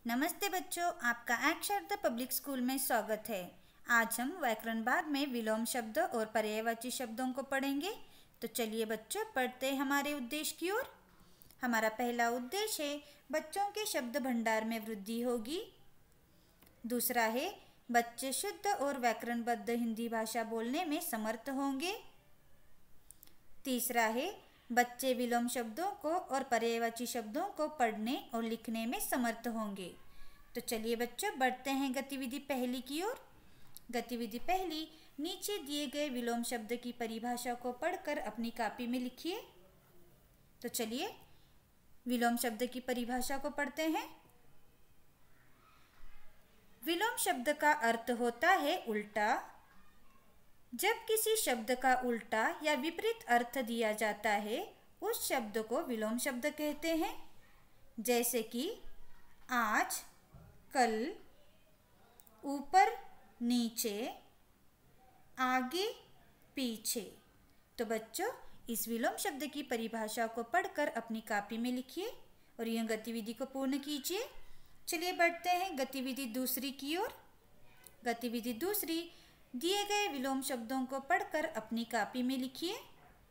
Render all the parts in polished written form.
नमस्ते बच्चों, आपका अक्षर द पब्लिक स्कूल में स्वागत है। आज हम व्याकरण भाग में विलोम शब्द और पर्यायवाची शब्दों को पढ़ेंगे। तो चलिए बच्चों, पढ़ते हैं हमारे उद्देश्य की ओर। हमारा पहला उद्देश्य है बच्चों के शब्द भंडार में वृद्धि होगी। दूसरा है बच्चे शुद्ध और व्याकरणबद्ध हिंदी भाषा बोलने में समर्थ होंगे। तीसरा है बच्चे विलोम शब्दों को और पर्यायवाची शब्दों को पढ़ने और लिखने में समर्थ होंगे। तो चलिए बच्चों, बढ़ते हैं गतिविधि पहली की ओर। गतिविधि पहली, नीचे दिए गए विलोम शब्द की परिभाषा को पढ़कर अपनी कॉपी में लिखिए। तो चलिए विलोम शब्द की परिभाषा को पढ़ते हैं। विलोम शब्द का अर्थ होता है उल्टा। जब किसी शब्द का उल्टा या विपरीत अर्थ दिया जाता है, उस शब्द को विलोम शब्द कहते हैं। जैसे कि आज, कल, ऊपर, नीचे, आगे, पीछे। तो बच्चों, इस विलोम शब्द की परिभाषा को पढ़कर अपनी कॉपी में लिखिए और यह गतिविधि को पूर्ण कीजिए। चलिए बढ़ते हैं गतिविधि दूसरी की ओर। गतिविधि दूसरी, दिए गए विलोम शब्दों को पढ़कर अपनी कॉपी में लिखिए।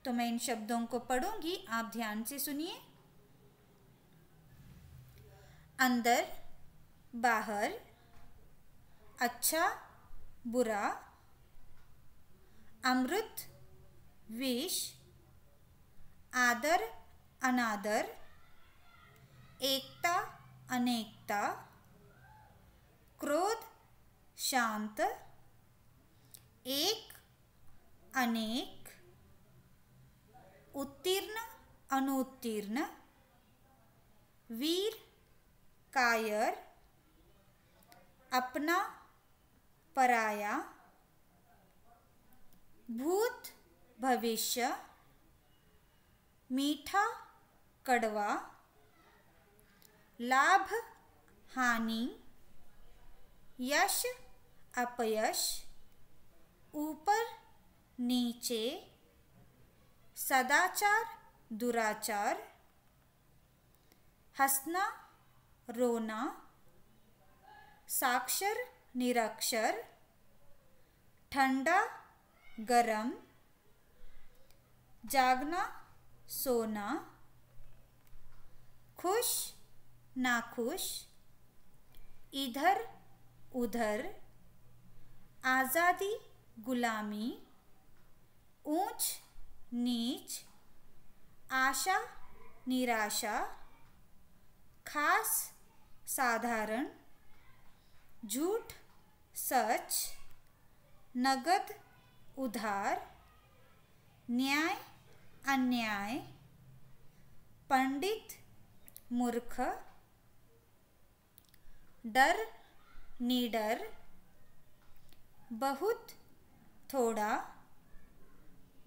तो मैं इन शब्दों को पढ़ूंगी, आप ध्यान से सुनिए। अंदर, बाहर, अच्छा, बुरा, अमृत, विष, आदर, अनादर, एकता, अनेकता, क्रोध, शांत, एक, अनेक, उत्तीर्ण, अनुत्तीर्ण, वीर, कायर, अपना, पराया, भूत, भविष्य, मीठा, कड़वा, लाभ, हानि, यश, अपयश, ऊपर, नीचे, सदाचार, दुराचार, हंसना, रोना, साक्षर, निरक्षर, ठंडा, गरम, जागना, सोना, खुश, नाखुश, इधर, उधर, आज़ादी, गुलामी, ऊंच, नीच, आशा, निराशा, खास, साधारण, झूठ, सच, नगद, उधार, न्याय, अन्याय, पंडित, मूर्ख, डर, निडर, बहुत, थोड़ा,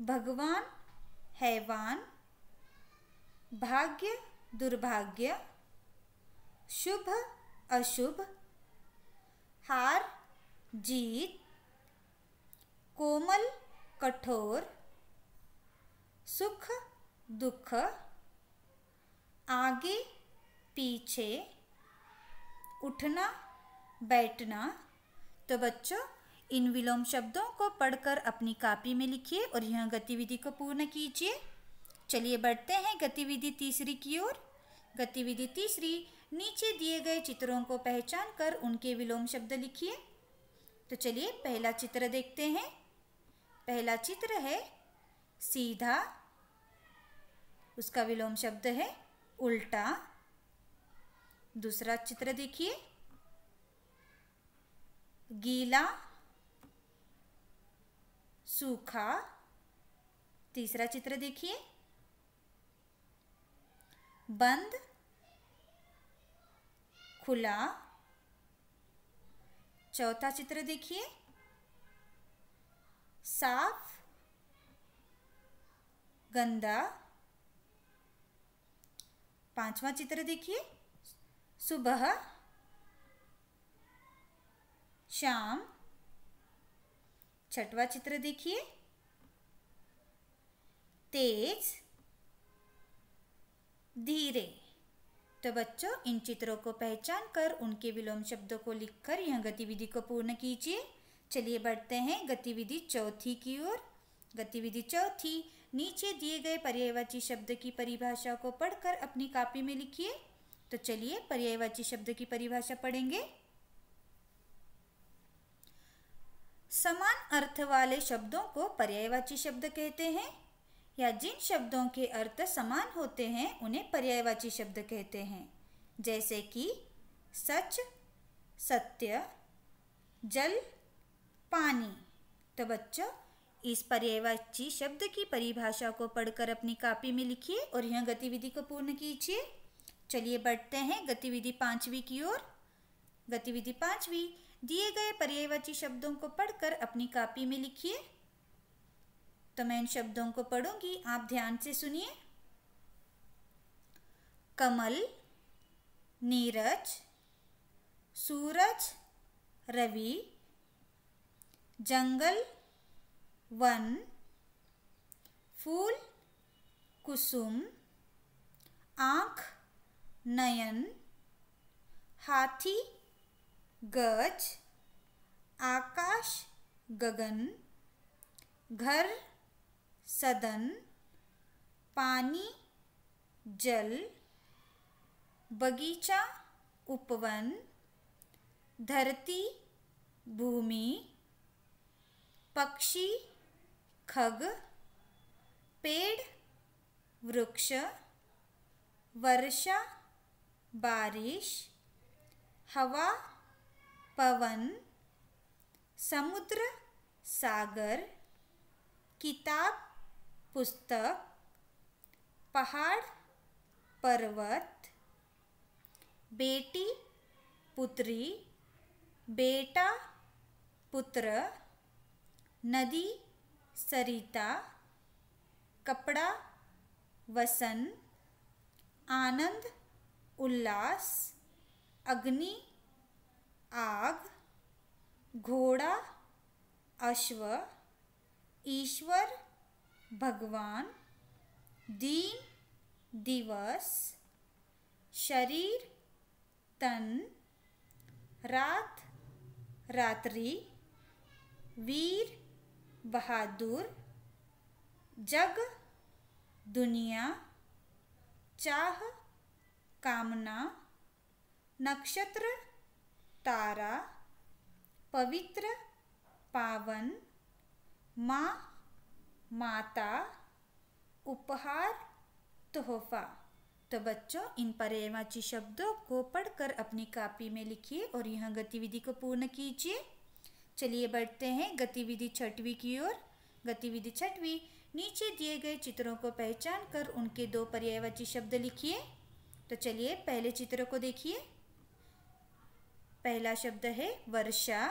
भगवान, हैवान, भाग्य, दुर्भाग्य, शुभ, अशुभ, हार, जीत, कोमल, कठोर, सुख, दुख, आगे, पीछे, उठना, बैठना। तो बच्चों, इन विलोम शब्दों को पढ़कर अपनी कॉपी में लिखिए और यह गतिविधि को पूर्ण कीजिए। चलिए बढ़ते हैं गतिविधि तीसरी की ओर। गतिविधि तीसरी, नीचे दिए गए चित्रों को पहचान कर उनके विलोम शब्द लिखिए। तो चलिए पहला चित्र देखते हैं। पहला चित्र है सीधा, उसका विलोम शब्द है उल्टा। दूसरा चित्र देखिए, गीला, सूखा। तीसरा चित्र देखिए, बंद, खुला। चौथा चित्र देखिए, साफ, गंदा। पांचवा चित्र देखिए, सुबह, शाम। छठवां चित्र देखिए, तेज, धीरे। तो बच्चों इन चित्रों को पहचान कर उनके विलोम शब्दों को लिखकर यह गतिविधि को पूर्ण कीजिए। चलिए बढ़ते हैं गतिविधि चौथी की ओर। गतिविधि चौथी, नीचे दिए गए पर्यायवाची शब्द की परिभाषा को पढ़कर अपनी कॉपी में लिखिए। तो चलिए पर्यायवाची शब्द की परिभाषा पढ़ेंगे। समान अर्थ वाले शब्दों को पर्यायवाची शब्द कहते हैं, या जिन शब्दों के अर्थ समान होते हैं उन्हें पर्यायवाची शब्द कहते हैं, जैसे कि सच, सत्य, जल, पानी। तो बच्चों इस पर्यायवाची शब्द की परिभाषा को पढ़कर अपनी कॉपी में लिखिए और यह गतिविधि को पूर्ण कीजिए। चलिए बढ़ते हैं गतिविधि पांचवी की ओर। गतिविधि पांचवी, दिए गए पर्यायवाची शब्दों को पढ़कर अपनी कॉपी में लिखिए। तो मैं इन शब्दों को पढ़ूंगी, आप ध्यान से सुनिए। कमल, नीरज, सूरज, रवि, जंगल, वन, फूल, कुसुम, आँख, नयन, हाथी, गज, आकाश, गगन, घर, सदन, पानी, जल, बगीचा, उपवन, धरती, भूमि, पक्षी, खग, पेड़, वृक्ष, वर्षा, बारिश, हवा, पवन, समुद्र, सागर, किताब, पुस्तक, पहाड़, पर्वत, बेटी, पुत्री, बेटा, पुत्र, नदी, सरिता, कपड़ा, वसन, आनंद, उल्लास, अग्नि, आग, घोड़ा, अश्व, ईश्वर, भगवान, दिन, दिवस, शरीर, तन, रात, रात्रि, वीर, बहादुर, जग, दुनिया, चाह, कामना, नक्षत्र, तारा, पवित्र, पावन, माँ, माता, उपहार, तोहफा। तो बच्चों इन पर्यायवाची शब्दों को पढ़कर अपनी कॉपी में लिखिए और यह गतिविधि को पूर्ण कीजिए। चलिए बढ़ते हैं गतिविधि छठवीं की ओर। गतिविधि छठवीं, नीचे दिए गए चित्रों को पहचान कर उनके दो पर्यायवाची शब्द लिखिए। तो चलिए पहले चित्र को देखिए। पहला शब्द है वर्षा,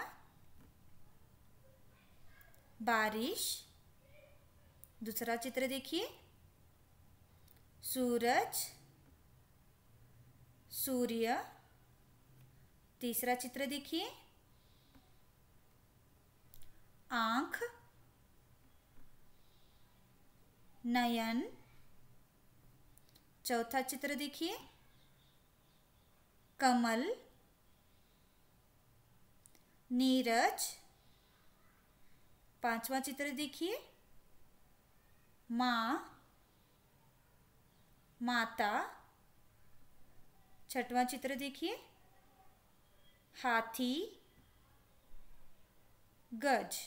बारिश। दूसरा चित्र देखिए, सूरज, सूर्य। तीसरा चित्र देखिए, आँख, नयन। चौथा चित्र देखिए, कमल, नीरज। पांचवा चित्र देखिए, माँ, माता। छठवां चित्र देखिए, हाथी, गज।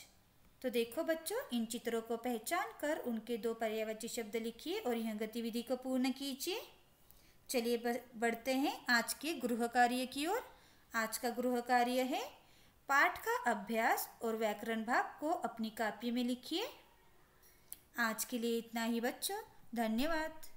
तो देखो बच्चों इन चित्रों को पहचान कर उनके दो पर्यायवाची शब्द लिखिए और यह गतिविधि को पूर्ण कीजिए। चलिए बढ़ते हैं आज के गृह कार्य की ओर। आज का गृह कार्य है, पाठ का अभ्यास और व्याकरण भाग को अपनी कॉपी में लिखिए। आज के लिए इतना ही बच्चों, धन्यवाद।